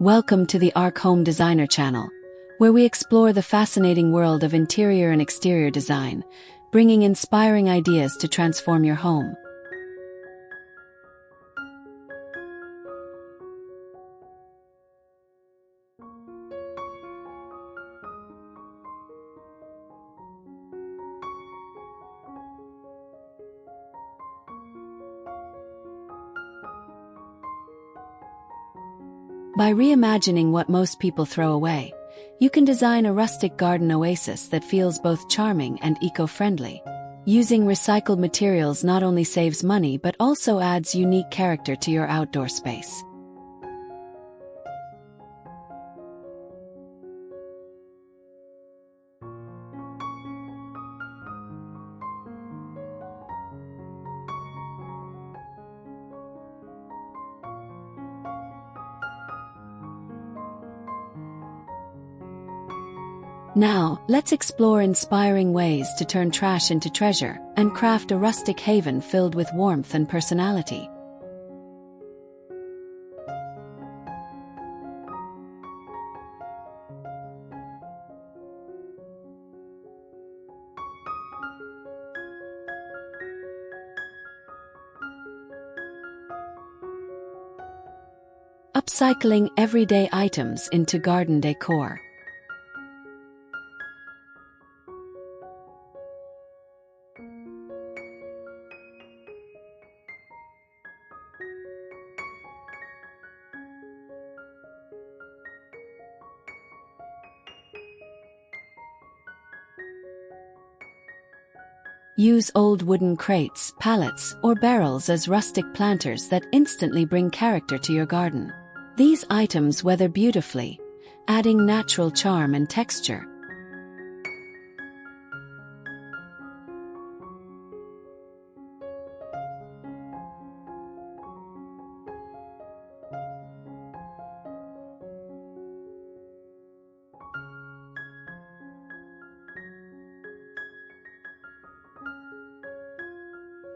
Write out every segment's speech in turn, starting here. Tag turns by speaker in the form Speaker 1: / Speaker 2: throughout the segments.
Speaker 1: Welcome to the Arc Home Designer channel, where we explore the fascinating world of interior and exterior design, bringing inspiring ideas to transform your home. By reimagining what most people throw away, you can design a rustic garden oasis that feels both charming and eco-friendly. Using recycled materials not only saves money but also adds unique character to your outdoor space. Now, let's explore inspiring ways to turn trash into treasure and craft a rustic haven filled with warmth and personality. Upcycling everyday items into garden decor. Use old wooden crates, pallets, or barrels as rustic planters that instantly bring character to your garden. These items weather beautifully, adding natural charm and texture.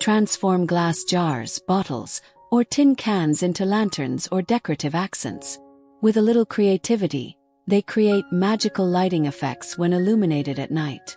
Speaker 1: Transform glass jars, bottles, or tin cans into lanterns or decorative accents. With a little creativity, they create magical lighting effects when illuminated at night.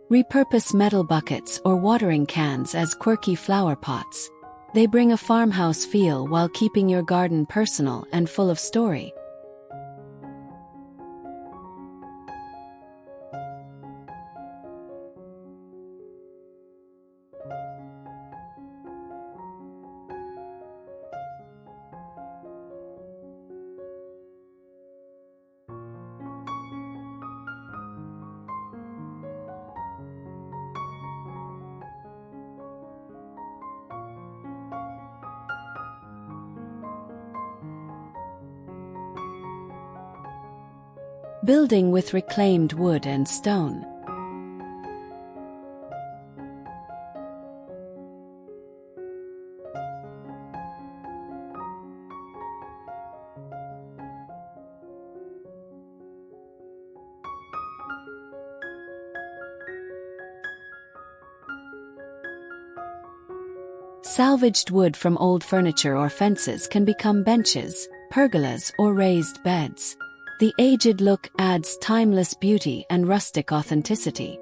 Speaker 1: Repurpose metal buckets or watering cans as quirky flower pots. They bring a farmhouse feel while keeping your garden personal and full of story. Building with reclaimed wood and stone. Salvaged wood from old furniture or fences can become benches, pergolas, or raised beds. The aged look adds timeless beauty and rustic authenticity.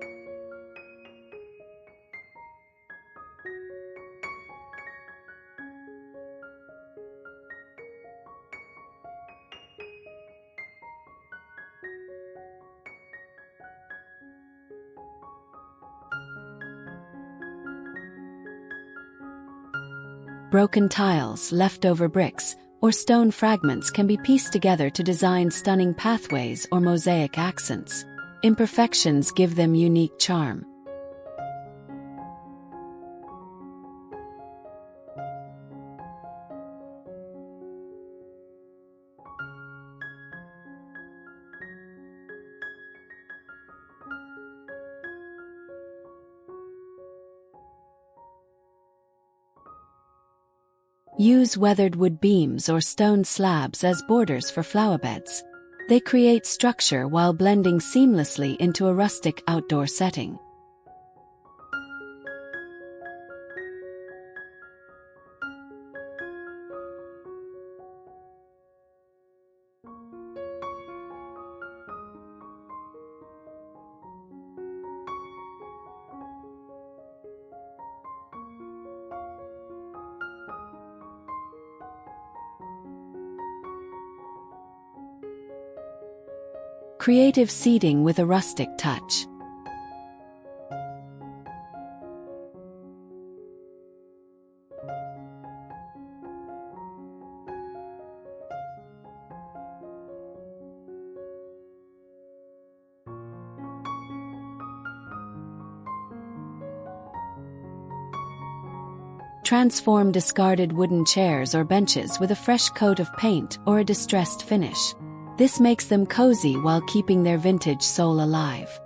Speaker 1: Broken tiles, leftover bricks, or stone fragments can be pieced together to design stunning pathways or mosaic accents. Imperfections give them unique charm. Use weathered wood beams or stone slabs as borders for flower beds. They create structure while blending seamlessly into a rustic outdoor setting. Creative seating with a rustic touch. Transform discarded wooden chairs or benches with a fresh coat of paint or a distressed finish. This makes them cozy while keeping their vintage soul alive.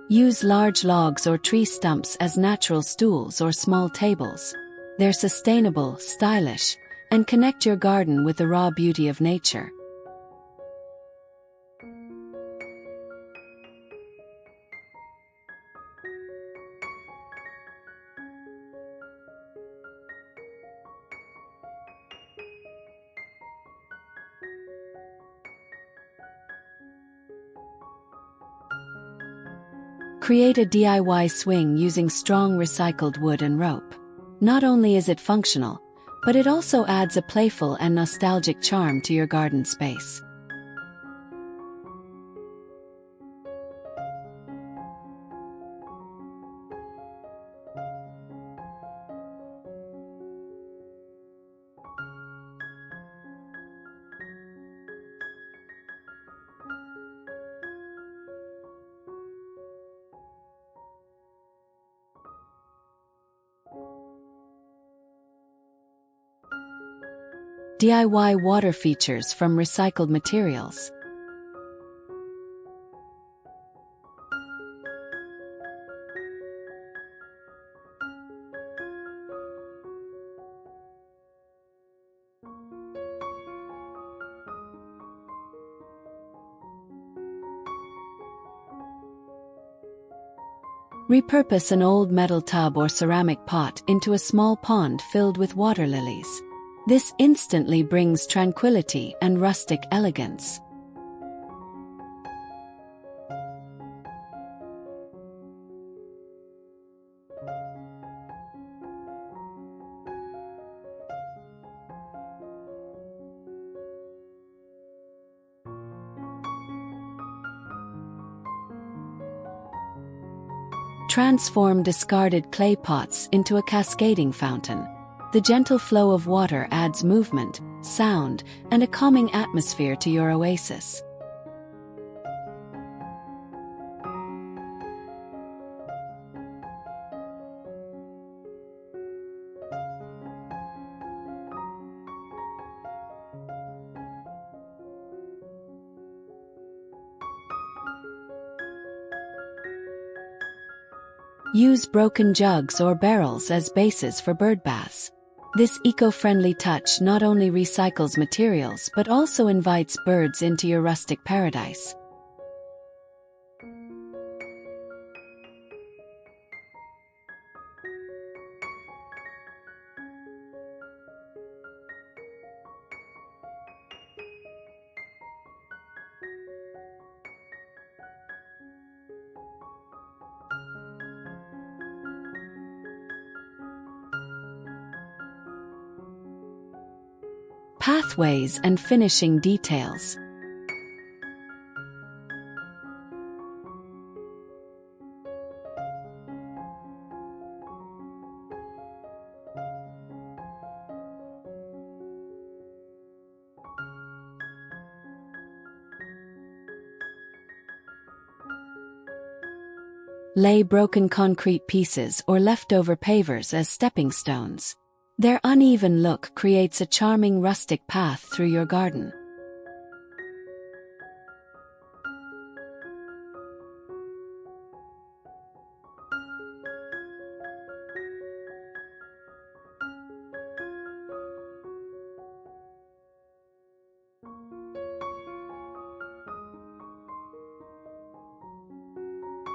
Speaker 1: Use large logs or tree stumps as natural stools or small tables. They're sustainable, stylish, and connect your garden with the raw beauty of nature. Create a DIY swing using strong recycled wood and rope. Not only is it functional, but it also adds a playful and nostalgic charm to your garden space. DIY water features from recycled materials. Repurpose an old metal tub or ceramic pot into a small pond filled with water lilies. This instantly brings tranquility and rustic elegance. Transform discarded clay pots into a cascading fountain. The gentle flow of water adds movement, sound, and a calming atmosphere to your oasis. Use broken jugs or barrels as bases for birdbaths. This eco-friendly touch not only recycles materials but also invites birds into your rustic paradise. Pathways and finishing details. Lay broken concrete pieces or leftover pavers as stepping stones. Their uneven look creates a charming rustic path through your garden.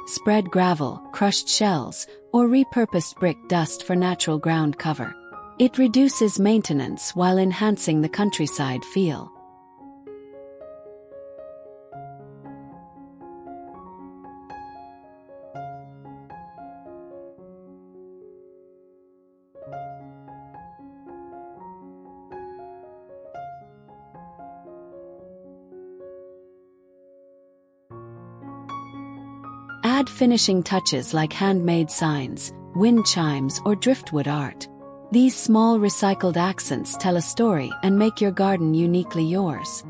Speaker 1: Spread gravel, crushed shells, or repurposed brick dust for natural ground cover. It reduces maintenance while enhancing the countryside feel. Add finishing touches like handmade signs, wind chimes, or driftwood art. These small recycled accents tell a story and make your garden uniquely yours.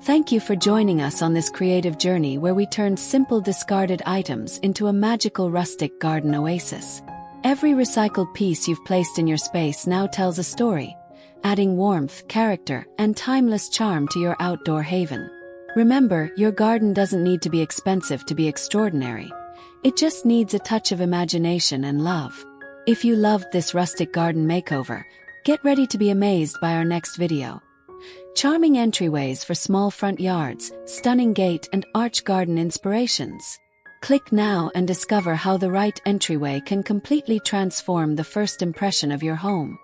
Speaker 1: Thank you for joining us on this creative journey where we turned simple discarded items into a magical rustic garden oasis. Every recycled piece you've placed in your space now tells a story, adding warmth, character, and timeless charm to your outdoor haven. Remember, your garden doesn't need to be expensive to be extraordinary. It just needs a touch of imagination and love. If you loved this rustic garden makeover, get ready to be amazed by our next video. Charming entryways for small front yards, stunning gate and arch garden inspirations. Click now and discover how the right entryway can completely transform the first impression of your home.